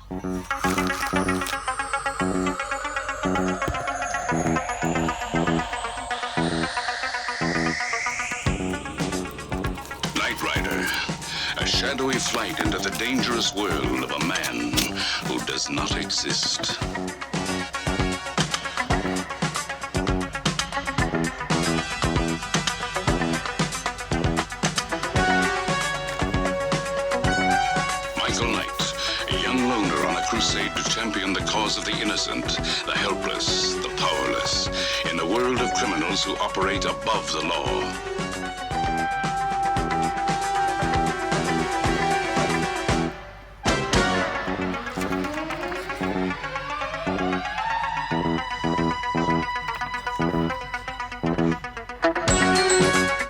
Knight Rider, a shadowy flight into the dangerous world of a man who does not exist. Crusade to champion the cause of the innocent, the helpless, the powerless, in a world of criminals who operate above the law.